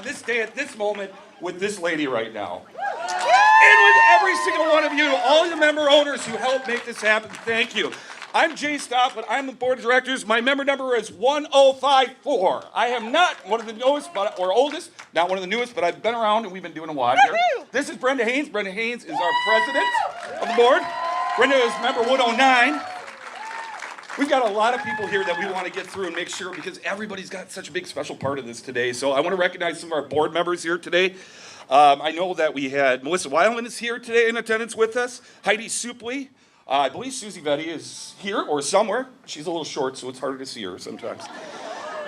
this day at this moment with this lady right now. And with every single one of you, all the member owners who helped make this happen, thank you. I'm Jay Stopp, I'm the board of directors. My member number is 1054. I am not one of the newest or oldest, not one of the newest, but I've been around and we've been doing a while here. This is Brenda Haynes. Brenda Haynes is our president of the board. Brenda is member 109. We've got a lot of people here that we want to get through and make sure, because everybody's got such a big special part of this today. So I want to recognize some of our board members here today. I know that we had Melissa Weiland is here today in attendance with us. Heidi Supley. I believe Susie Vetti is here or somewhere. She's a little short, so it's harder to see her sometimes.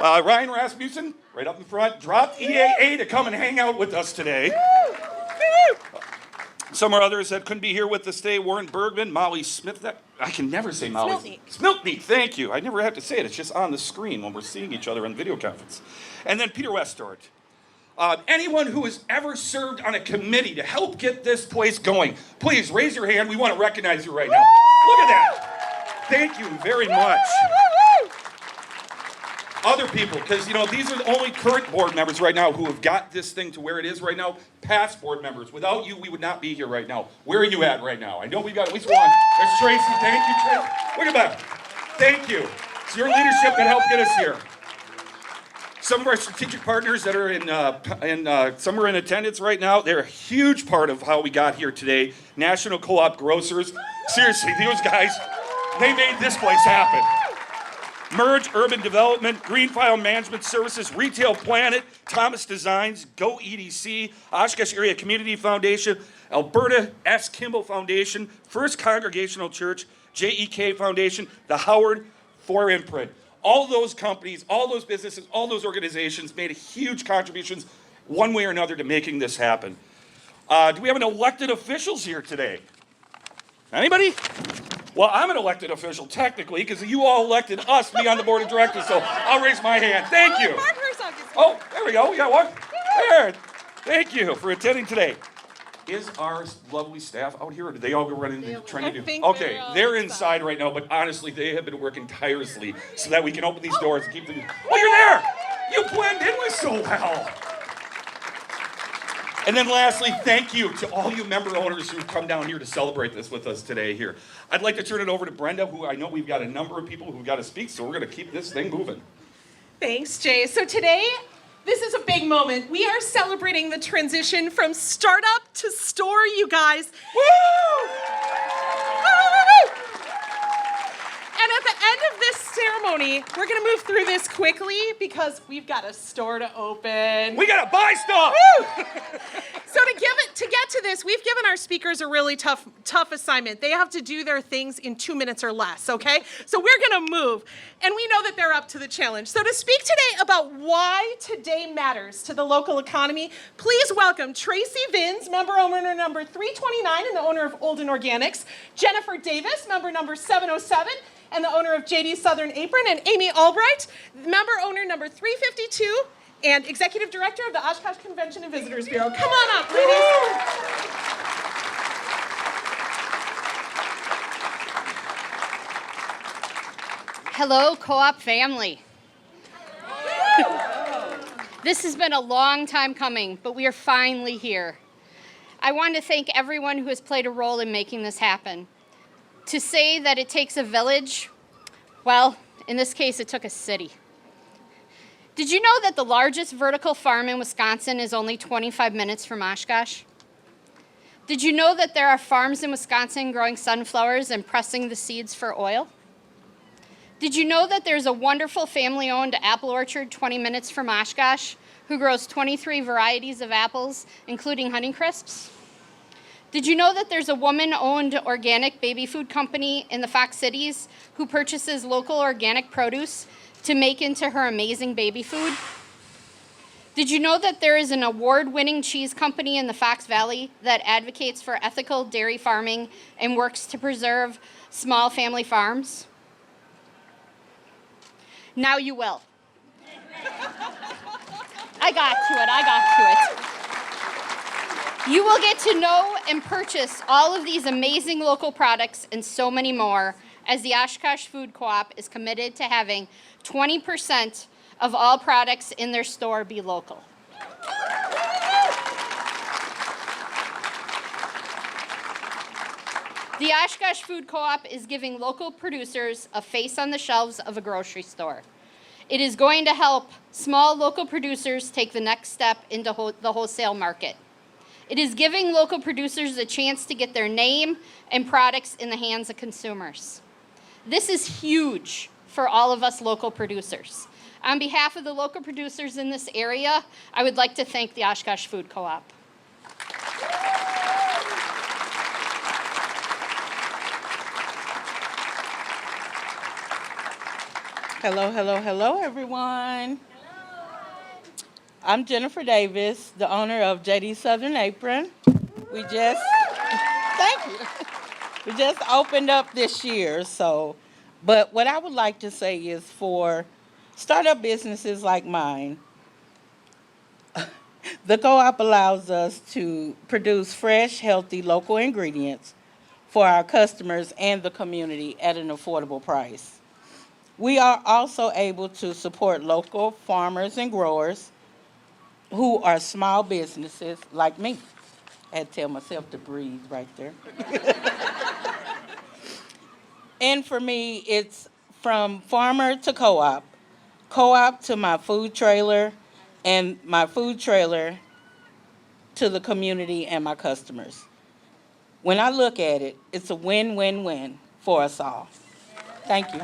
Ryan Rasmussen, right up in front, dropped EAA to come and hang out with us today. Some of our others that couldn't be here with us today: Warren Bergman, Molly Smith. I can never say Molly. Smiltney, thank you. I never have to say it. It's just on the screen when we're seeing each other on video conference. And then Peter Westort. Anyone who has ever served on a committee to help get this place going, please raise your hand. We want to recognize you right now. Look at that. Thank you very much. Other people, because these are the only current board members right now who have got this thing to where it is right now. Past board members. Without you, we would not be here right now. Where are you at right now? I know we've got at least one. There's Tracy. Thank you, Tracy. Look at that. Thank you. It's your leadership that helped get us here. Some of our strategic partners that are some are in attendance right now. They're a huge part of how we got here today. National Co-op Grocers. Seriously, those guys, they made this place happen. Merge Urban Development, Green File Management Services, Retail Planet, Thomas Designs, Go EDC, Oshkosh Area Community Foundation, Alberta S. Kimball Foundation, First Congregational Church, JEK Foundation, the Howard For Imprint. All those companies, all those businesses, all those organizations made huge contributions one way or another to making this happen. Do we have an elected officials here today? Anybody? Well, I'm an elected official technically because you all elected us to be on the board of directors, so I'll raise my hand. Thank you. Oh, there we go. We got one. There. Thank you for attending today. Is our lovely staff out here, or did they all go running trying to do? Okay, they're inside right now, but honestly, they have been working tirelessly so that we can open these doors and keep them. Oh, you're there! You blend in with so well. And then lastly, thank you to all you member owners who've come down here to celebrate this with us today here. I'd like to turn it over to Brenda, who I know we've got a number of people who've got to speak, so we're going to keep this thing moving. Thanks, Jay. So today, this is a big moment. We are celebrating the transition from startup to store, you guys. Woo! And at the end of this ceremony, we're going to move through this quickly because we've got a store to open. We got to buy stuff! Woo! So to get to this, we've given our speakers a really tough assignment. They have to do their things in 2 minutes or less, okay? So we're going to move, and we know that they're up to the challenge. So to speak today about why today matters to the local economy, please welcome Tracy Vins, member owner number 329 and the owner of Olden Organics, Jennifer Davis, member number 707, and the owner of JD Southern Apron, and Amy Albright, member owner number 352, and executive director of the Oshkosh Convention and Visitors Bureau. Come on up, ladies. Hello, Co-op family. This has been a long time coming, but we are finally here. I want to thank everyone who has played a role in making this happen. To say that it takes a village, well, in this case, it took a city. Did you know that the largest vertical farm in Wisconsin is only 25 minutes from Oshkosh? Did you know that there are farms in Wisconsin growing sunflowers and pressing the seeds for oil? Did you know that there's a wonderful family-owned apple orchard 20 minutes from Oshkosh who grows 23 varieties of apples, including Honeycrisps? Did you know that there's a woman-owned organic baby food company in the Fox Cities who purchases local organic produce to make into her amazing baby food? Did you know that there is an award-winning cheese company in the Fox Valley that advocates for ethical dairy farming and works to preserve small family farms? Now you will. I got to it. You will get to know and purchase all of these amazing local products and so many more, as the Oshkosh Food Co-op is committed to having 20% of all products in their store be local. The Oshkosh Food Co-op is giving local producers a face on the shelves of a grocery store. It is going to help small local producers take the next step into the wholesale market. It is giving local producers a chance to get their name and products in the hands of consumers. This is huge for all of us local producers. On behalf of the local producers in this area, I would like to thank the Oshkosh Food Co-op. Hello, hello, hello, everyone. I'm Jennifer Davis, the owner of JD Southern Apron. Thank you. We just opened up this year, but what I would like to say is for startup businesses like mine, the co-op allows us to produce fresh, healthy, local ingredients for our customers and the community at an affordable price. We are also able to support local farmers and growers who are small businesses like me. I had to tell myself to breathe right there. And for me, it's from farmer to co-op, co-op to my food trailer, and my food trailer to the community and my customers. When I look at it, it's a win-win-win for us all. Thank you.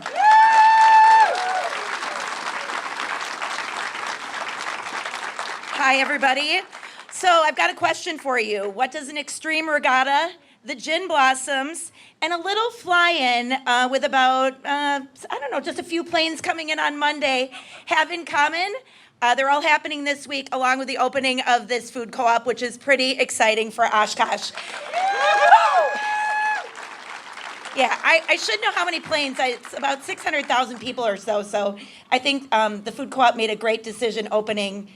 Hi, everybody. So I've got a question for you. What does an extreme regatta, the gin blossoms, and a little fly-in with about, just a few planes coming in on Monday have in common? They're all happening this week along with the opening of this food co-op, which is pretty exciting for Oshkosh. Yeah, I should know how many planes. It's about 600,000 people or so. So I think the food co-op made a great decision opening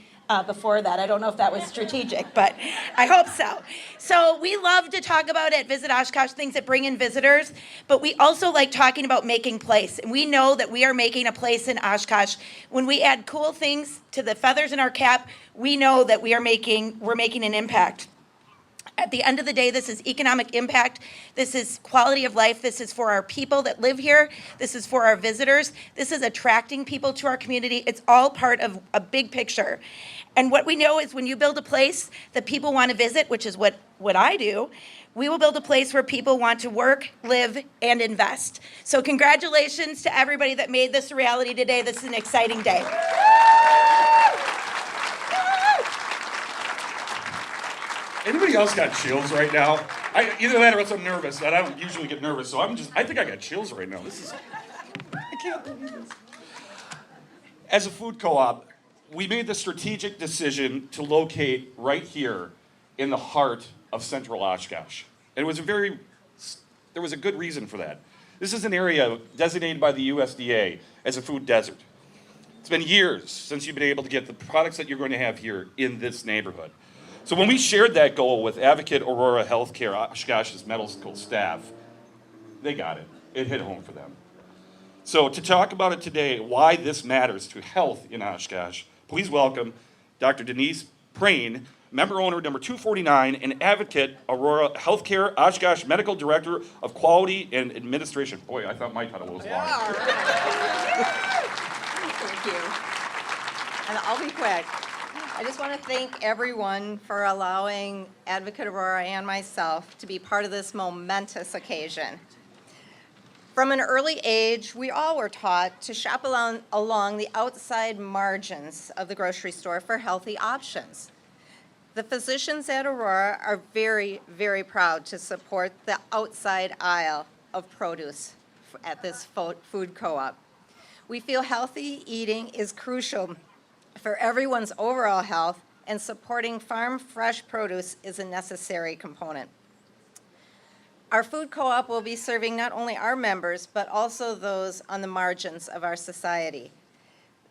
before that. I don't know if that was strategic, but I hope so. So we love to talk about at Visit Oshkosh things that bring in visitors, but we also like talking about making place. And we know that we are making a place in Oshkosh. When we add cool things to the feathers in our cap, we know that we're making an impact. At the end of the day, this is economic impact. This is quality of life. This is for our people that live here. This is for our visitors. This is attracting people to our community. It's all part of a big picture. And what we know is when you build a place that people want to visit, which is what I do, we will build a place where people want to work, live, and invest. So congratulations to everybody that made this a reality today. This is an exciting day. Anybody else got chills right now? Either that or else I'm nervous. I don't usually get nervous, so I think I got chills right now. I can't believe this. As a food co-op, we made the strategic decision to locate right here in the heart of central Oshkosh. And there was a good reason for that. This is an area designated by the USDA as a food desert. It's been years since you've been able to get the products that you're going to have here in this neighborhood. So when we shared that goal with Advocate Aurora Healthcare, Oshkosh's medical staff, they got it. It hit home for them. So to talk about it today, why this matters to health in Oshkosh, please welcome Dr. Denise Prane, member owner number 249, and Advocate Aurora Healthcare, Oshkosh Medical Director of Quality and Administration. Boy, I thought my title was long. Thank you. And I'll be quick. I just want to thank everyone for allowing Advocate Aurora and myself to be part of this momentous occasion. From an early age, we all were taught to shop along the outside margins of the grocery store for healthy options. The physicians at Aurora are very, very proud to support the outside aisle of produce at this food co-op. We feel healthy eating is crucial for everyone's overall health, and supporting farm fresh produce is a necessary component. Our food co-op will be serving not only our members, but also those on the margins of our society.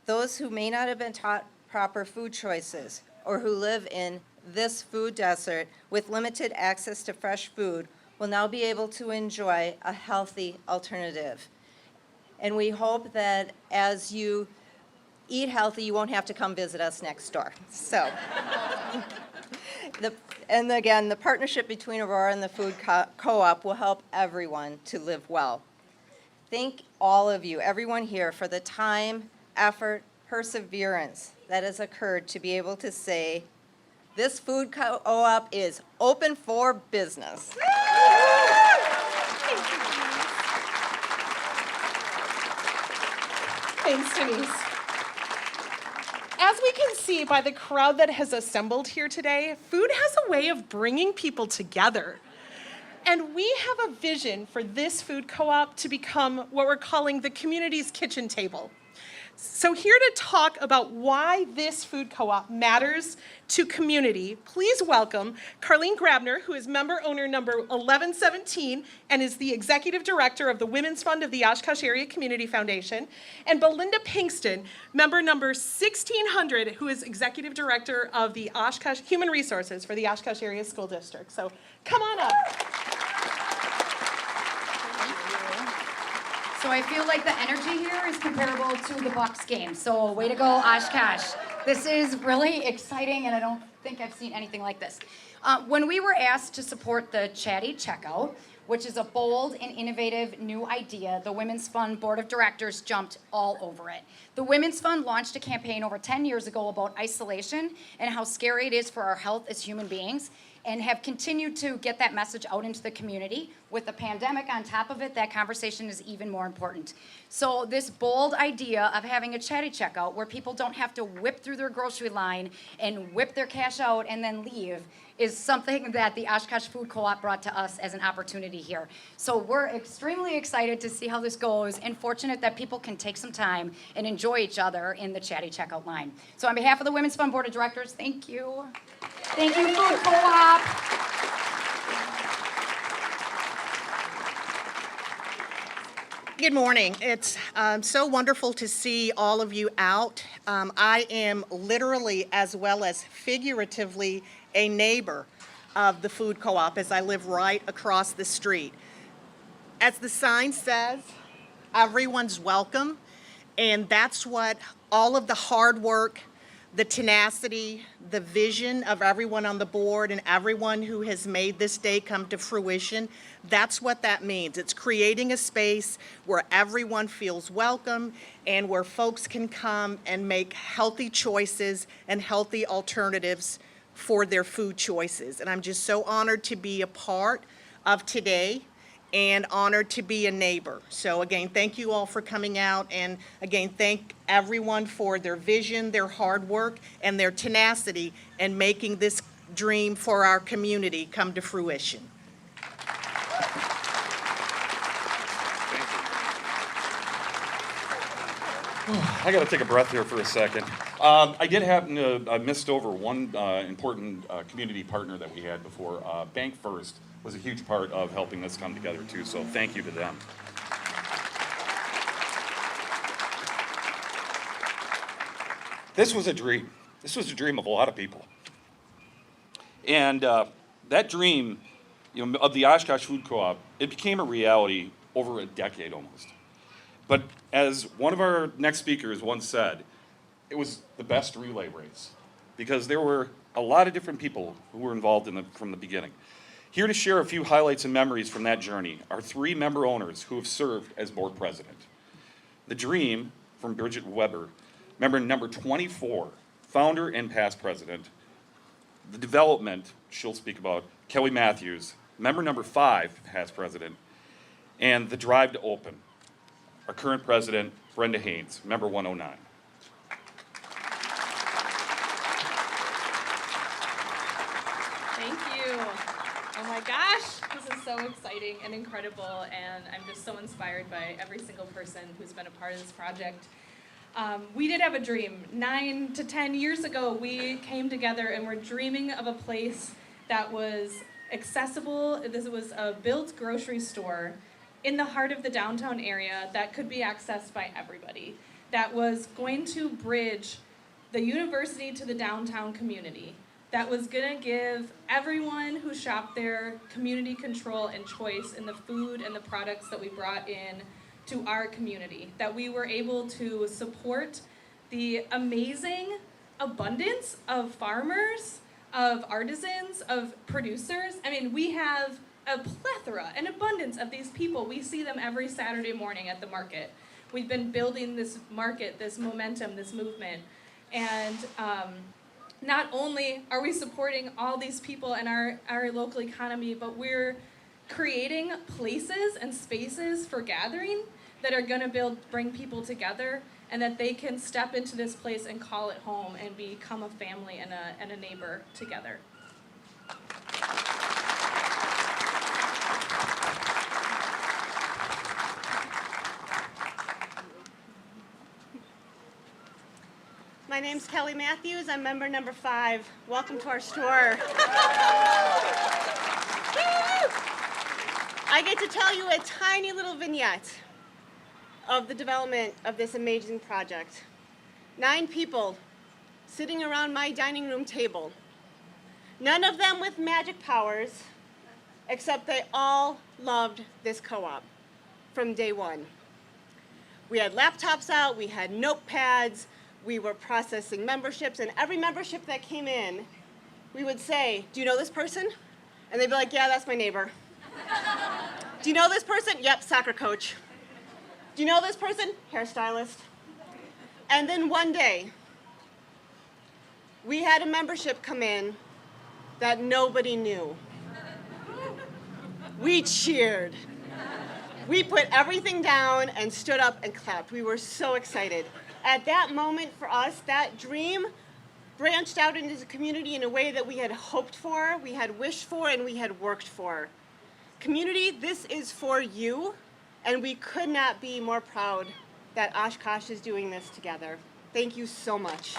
Those who may not have been taught proper food choices or who live in this food desert with limited access to fresh food will now be able to enjoy a healthy alternative. And we hope that as you eat healthy, you won't have to come visit us next door. So, And again, the partnership between Aurora and the Food Co-op will help everyone to live well. Thank all of you, everyone here, for the time, effort, perseverance that has occurred to be able to say, this food co-op is open for business. Thanks, Denise. As we can see by the crowd that has assembled here today, food has a way of bringing people together. And we have a vision for this food co-op to become what we're calling the community's kitchen table. So here to talk about why this food co-op matters to community, please welcome Carlene Grabner, who is member owner number 1117 and is the executive director of the Women's Fund of the Oshkosh Area Community Foundation, and Belinda Pinkston, member number 1600, who is executive director of the Oshkosh Human Resources for the Oshkosh Area School District. So come on up. So I feel like the energy here is comparable to the Bucks game. So way to go, Oshkosh. This is really exciting, and I don't think I've seen anything like this. When we were asked to support the Chatty Checkout, which is a bold and innovative new idea, the Women's Fund Board of Directors jumped all over it. The Women's Fund launched a campaign over 10 years ago about isolation and how scary it is for our health as human beings, and have continued to get that message out into the community. With the pandemic on top of it, that conversation is even more important. So this bold idea of having a Chatty Checkout where people don't have to whip through their grocery line and whip their cash out and then leave is something that the Oshkosh Food Co-op brought to us as an opportunity here. So we're extremely excited to see how this goes and fortunate that people can take some time and enjoy each other in the Chatty Checkout line. So on behalf of the Women's Fund Board of Directors, thank you. Thank you, Food Co-op. Good morning. It's so wonderful to see all of you out. I am literally as well as figuratively a neighbor of the food co-op as I live right across the street. As the sign says, everyone's welcome, and that's what all of the hard work, the tenacity, the vision of everyone on the board and everyone who has made this day come to fruition, that's what that means. It's creating a space where everyone feels welcome and where folks can come and make healthy choices and healthy alternatives for their food choices. And I'm just so honored to be a part of today and honored to be a neighbor. So again, thank you all for coming out, and again, thank everyone for their vision, their hard work, and their tenacity in making this dream for our community come to fruition. I got to take a breath here for a second. I did happen to, I missed over one important community partner that we had before. Bank First was a huge part of helping this come together too, so thank you to them. This was a dream. This was a dream of a lot of people. And that dream, of the Oshkosh Food Co-op, it became a reality over a decade almost. But as one of our next speakers once said, it was the best relay race because there were a lot of different people who were involved from the beginning. Here to share a few highlights and memories from that journey are 3 member owners who have served as board president. The dream from Bridget Weber, member number 24, founder and past president. The development, she'll speak about, Kelly Matthews, member number 5, past president. And the drive to open, our current president, Brenda Haynes, member 109. Thank you. Oh my gosh, this is so exciting and incredible, and I'm just so inspired by every single person who's been a part of this project. We did have a dream. 9 to 10 years ago, we came together and we're dreaming of a place that was accessible. This was a built grocery store in the heart of the downtown area that could be accessed by everybody, that was going to bridge the university to the downtown community, that was going to give everyone who shopped there community control and choice in the food and the products that we brought in to our community, that we were able to support the amazing abundance of farmers, of artisans, of producers. I mean, we have a plethora, an abundance of these people. We see them every Saturday morning at the market. We've been building this market, this momentum, this movement. And not only are we supporting all these people in our local economy, but we're creating places and spaces for gathering that are going to bring people together, and that they can step into this place and call it home and become a family and a neighbor together. My name's Kelly Matthews. I'm member number 5. Welcome to our store. I get to tell you a tiny little vignette of the development of this amazing project. 9 people sitting around my dining room table. None of them with magic powers, except they all loved this co-op from day one. We had laptops out, we had notepads, we were processing memberships, and every membership that came in, we would say, "Do you know this person?" And they'd be like, "Yeah, that's my neighbor." "Do you know this person?" "Yep, soccer coach." "Do you know this person?" "Hairstylist." And then one day, we had a membership come in that nobody knew. We cheered. We put everything down and stood up and clapped. We were so excited. At that moment for us, that dream branched out into the community in a way that we had hoped for, we had wished for, and we had worked for. Community, this is for you, and we could not be more proud that Oshkosh is doing this together. Thank you so much.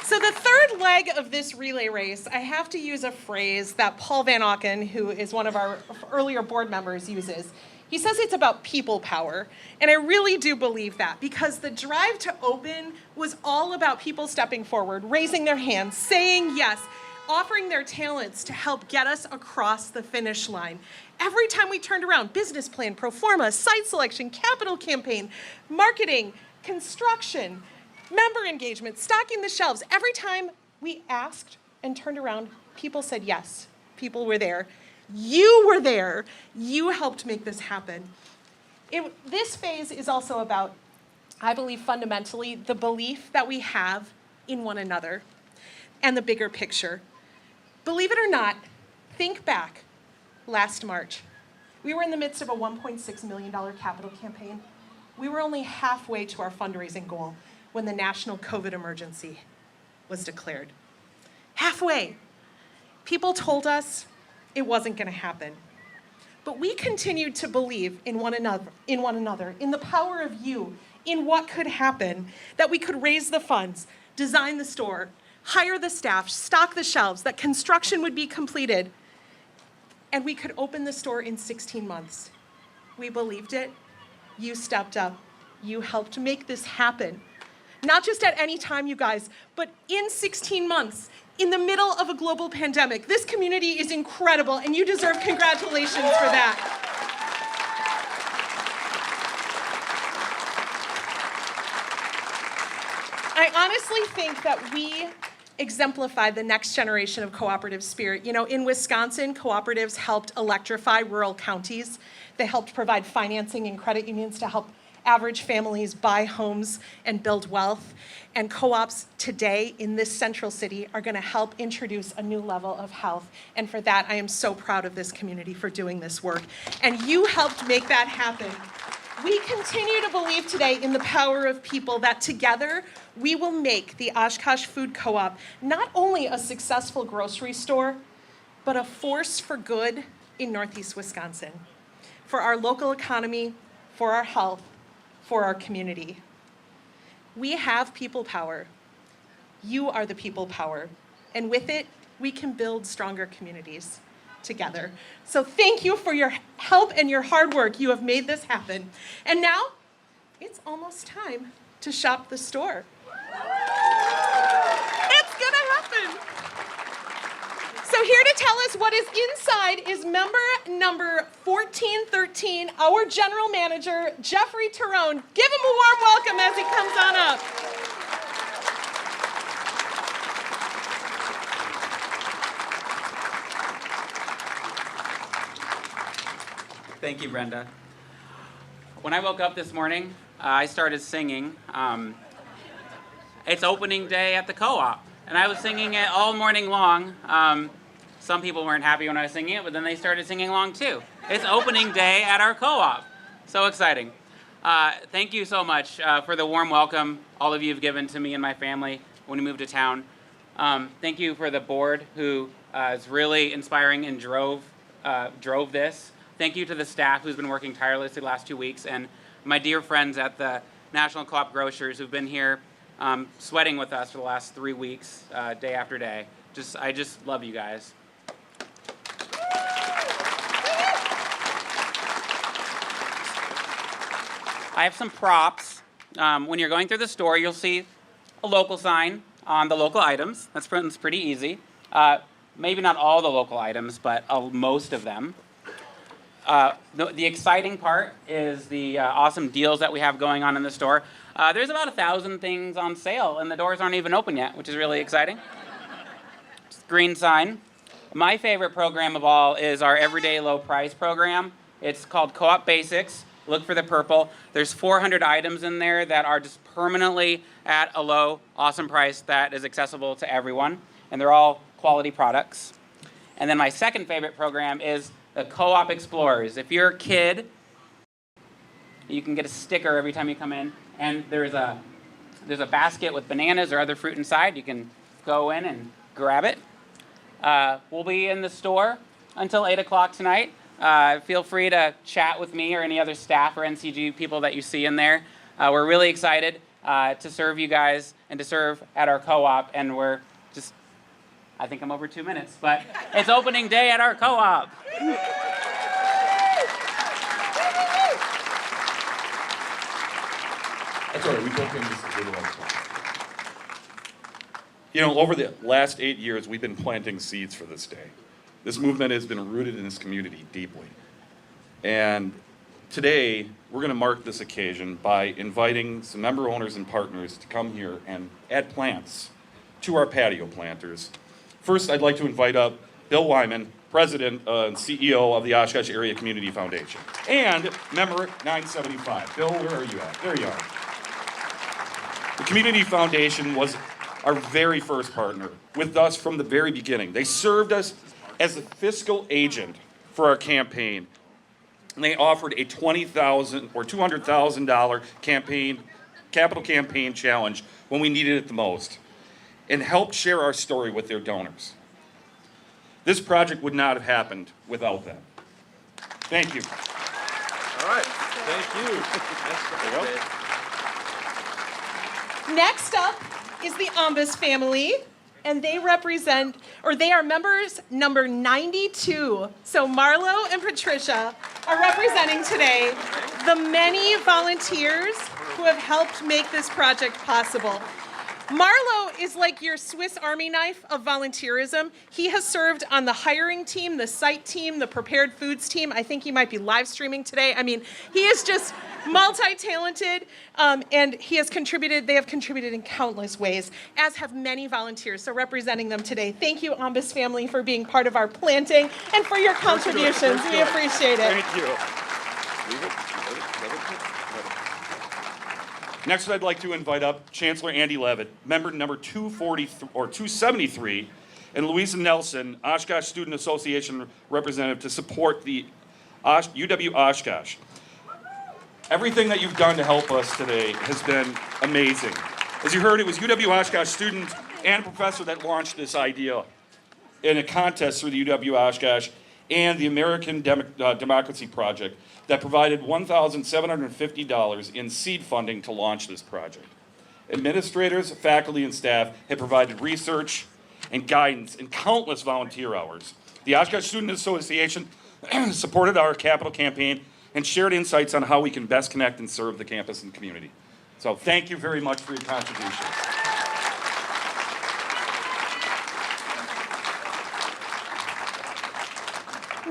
So the third leg of this relay race, I have to use a phrase that Paul Van Auken, who is one of our earlier board members, uses. He says it's about people power, and I really do believe that, because the drive to open was all about people stepping forward, raising their hands, saying yes, offering their talents to help get us across the finish line. Every time we turned around, business plan, pro forma, site selection, capital campaign, marketing, construction, member engagement, stocking the shelves. Every time we asked and turned around, people said yes. People were there. You were there. You helped make this happen. This phase is also about, I believe fundamentally, the belief that we have in one another and the bigger picture. Believe it or not, think back last March. We were in the midst of a $1.6 million capital campaign. We were only halfway to our fundraising goal when the national COVID emergency was declared. Halfway. People told us it wasn't going to happen. But we continued to believe in one another, in the power of you, in what could happen, that we could raise the funds, design the store, hire the staff, stock the shelves, that construction would be completed, and we could open the store in 16 months. We believed it. You stepped up. You helped make this happen. Not just at any time, you guys, but in 16 months, in the middle of a global pandemic. This community is incredible, and you deserve congratulations for that. I honestly think that we exemplify the next generation of cooperative spirit. You know, in Wisconsin, cooperatives helped electrify rural counties. They helped provide financing and credit unions to help average families buy homes and build wealth. And co-ops today in this central city are going to help introduce a new level of health. And for that, I am so proud of this community for doing this work. And you helped make that happen. We continue to believe today in the power of people, that together we will make the Oshkosh Food Co-op not only a successful grocery store, but a force for good in Northeast Wisconsin, for our local economy, for our health, for our community. We have people power. You are the people power. And with it, we can build stronger communities together. So thank you for your help and your hard work. You have made this happen. And now, it's almost time to shop the store. It's gonna happen. So So here to tell us what is inside is member number 1413, our general manager, Jeffrey Terone. Give him a warm welcome as he comes on up. Thank you, Brenda. When I woke up this morning, I started singing. It's opening day at the co-op, and I was singing it all morning long. Some people weren't happy when I was singing it, but then they started singing along too. It's opening day at our co-op. So exciting. Thank you so much for the warm welcome all of you have given to me and my family when we moved to town. Thank you for the board who is really inspiring and drove this. Thank you to the staff who's been working tirelessly the last 2 weeks, and my dear friends at the National Co-op Grocers who've been here sweating with us for the last 3 weeks, day after day. I just love you guys. I have some props. When you're going through the store, you'll see a local sign on the local items. That's pretty easy. Maybe not all the local items, but most of them. The exciting part is the awesome deals that we have going on in the store. There's about 1,000 things on sale, and the doors aren't even open yet, which is really exciting. Green sign. My favorite program of all is our Everyday Low Price program. It's called Co-op Basics. Look for the purple. There's 400 items in there that are just permanently at a low, awesome price that is accessible to everyone, and they're all quality products. And then my second favorite program is the Co-op Explorers. If you're a kid, you can get a sticker every time you come in, and there's a basket with bananas or other fruit inside. You can go in and grab it. We'll be in the store until 8 o'clock tonight. Feel free to chat with me or any other staff or NCG people that you see in there. We're really excited to serve you guys and to serve at our co-op, and I think I'm over 2 minutes, but it's opening day at our co-op. That's all right, we built in just a little extra. You know, over the last 8 years, we've been planting seeds for this day. This movement has been rooted in this community deeply. And today, we're going to mark this occasion by inviting some member owners and partners to come here and add plants to our patio planters. First, I'd like to invite up Bill Wyman, President and CEO of the Oshkosh Area Community Foundation, and member 975. Bill, where are you at? There you are. The Community Foundation was our very first partner with us from the very beginning. They served us as the fiscal agent for our campaign. And they offered a $20,000 or $200,000 capital campaign challenge when we needed it the most, and helped share our story with their donors. This project would not have happened without them. Thank you. All right, thank you. Next up is the Ombus family, and they are members number 92. So Marlo and Patricia are representing today the many volunteers who have helped make this project possible. Marlo is like your Swiss Army knife of volunteerism. He has served on the hiring team, the site team, the prepared foods team. I think he might be live streaming today. I mean, he is just multi-talented, and they have contributed in countless ways, as have many volunteers. So representing them today, thank you, Ombus family, for being part of our planting and for your contributions. We appreciate it. Thank you. Next, I'd like to invite up Chancellor Andy Levitt, member number 273, and Louisa Nelson, Oshkosh Student Association representative, to support the UW Oshkosh. Everything that you've done to help us today has been amazing. As you heard, it was UW Oshkosh student and professor that launched this idea in a contest through the UW Oshkosh and the American Democracy Project that provided $1,750 in seed funding to launch this project. Administrators, faculty, and staff have provided research and guidance and countless volunteer hours. The Oshkosh Student Association supported our capital campaign and shared insights on how we can best connect and serve the campus and community. So thank you very much for your contributions.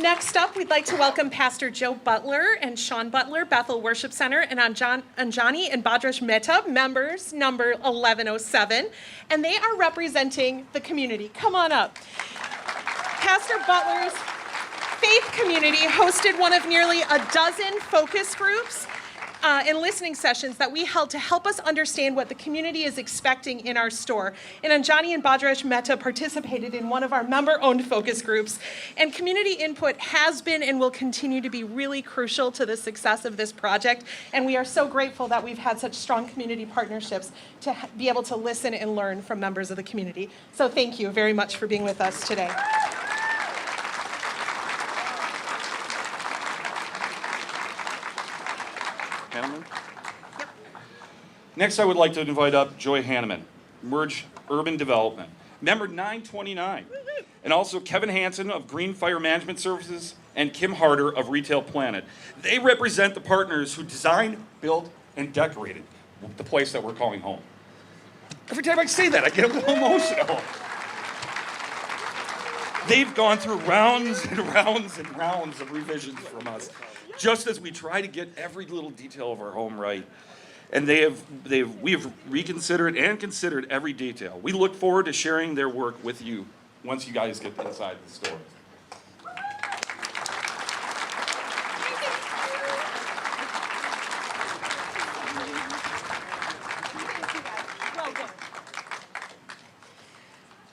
Next up, we'd like to welcome Pastor Joe Butler and Sean Butler, Bethel Worship Center, and Anjani and Bhadrash Mehta, members number 1107, and they are representing the community. Come on up. Pastor Butler's faith community hosted one of nearly a dozen focus groups and listening sessions that we held to help us understand what the community is expecting in our store. And Anjani and Bhadrash Mehta participated in one of our member-owned focus groups. And community input has been and will continue to be really crucial to the success of this project. And we are so grateful that we've had such strong community partnerships to be able to listen and learn from members of the community. So thank you very much for being with us today. Hanneman? Yep. Next, I would like to invite up Joy Hanneman, Merge Urban Development, member 929, and also Kevin Hansen of Green Fire Management Services and Kim Harder of Retail Planet. They represent the partners who designed, built, and decorated the place that we're calling home. Every time I say that, I get a little emotional. They've gone through rounds and rounds and rounds of revisions from us, just as we try to get every little detail of our home right. And we have reconsidered and considered every detail. We look forward to sharing their work with you once you guys get inside the store.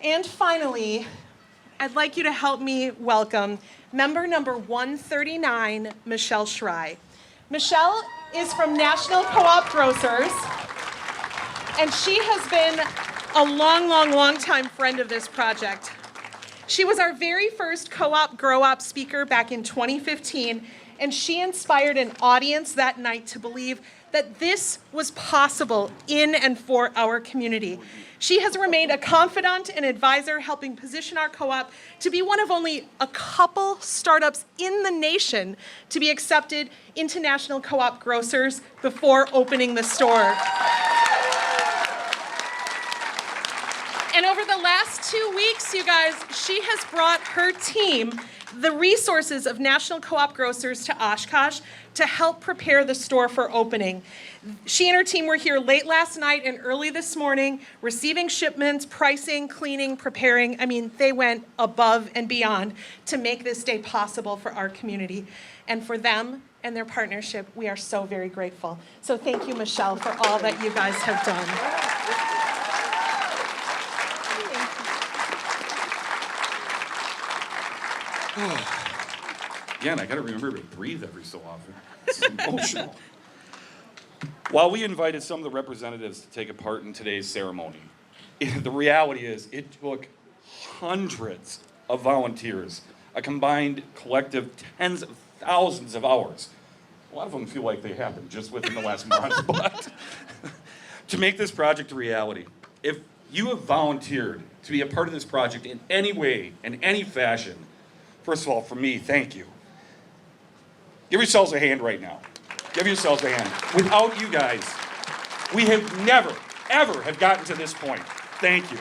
And finally, I'd like you to help me welcome member number 139, Michelle Schrei. Michelle is from National Co-op Grocers, and she has been a long time friend of this project. She was our very first co-op grow-op speaker back in 2015, and she inspired an audience that night to believe that this was possible in and for our community. She has remained a confidant and advisor, helping position our co-op to be one of only a couple startups in the nation to be accepted into National Co-op Grocers before opening the store. And over the last 2 weeks, you guys, she has brought her team the resources of National Co-op Grocers to Oshkosh to help prepare the store for opening. She and her team were here late last night and early this morning, receiving shipments, pricing, cleaning, preparing. I mean, they went above and beyond to make this day possible for our community. And for them and their partnership, we are so very grateful. So thank you, Michelle, for all that you guys have done. Again, I gotta remember to breathe every so often. This is emotional. While we invited some of the representatives to take a part in today's ceremony, the reality is it took hundreds of volunteers, a combined collective tens of thousands of hours. A lot of them feel like they happened just within the last month, but to make this project a reality. If you have volunteered to be a part of this project in any way, in any fashion, first of all, from me, thank you. Give yourselves a hand right now. Give yourselves a hand. Without you guys, we have never, ever have gotten to this point. Thank you.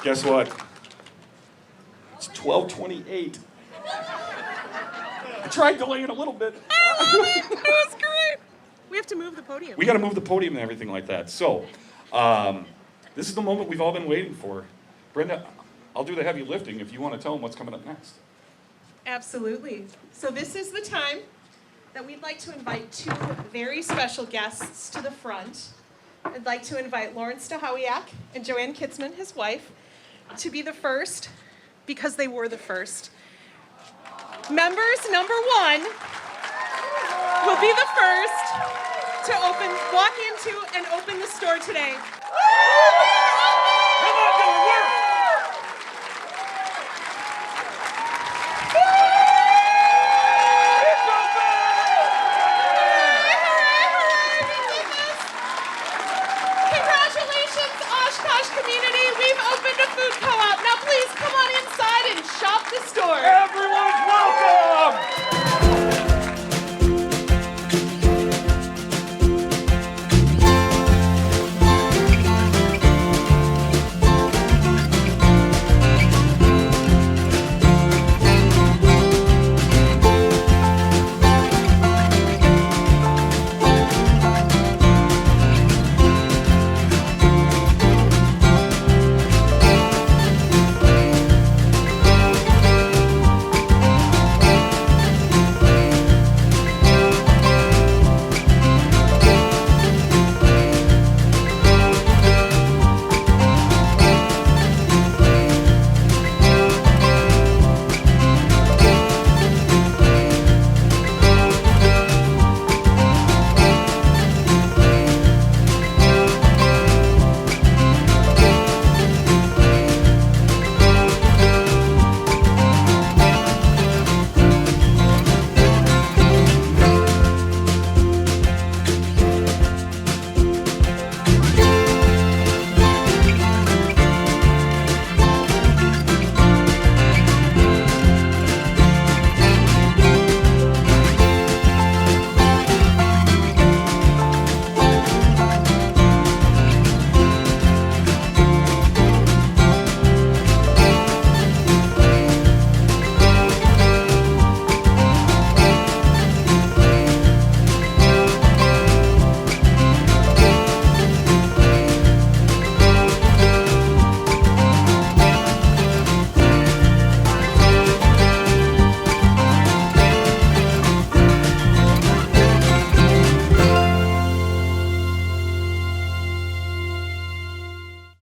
Guess what? It's 12:28. I tried delaying a little bit. I love it. That was great. We have to move the podium. We got to move the podium and everything like that. So, this is the moment we've all been waiting for. Brenda, I'll do the heavy lifting if you want to tell them what's coming up next. Absolutely. So this is the time that we'd like to invite two very special guests to the front. I'd like to invite Lawrence Stahowiak and Joanne Kitzman, his wife, to be the first, because they were the first. Members number 1 will be the first to walk into and open the store today.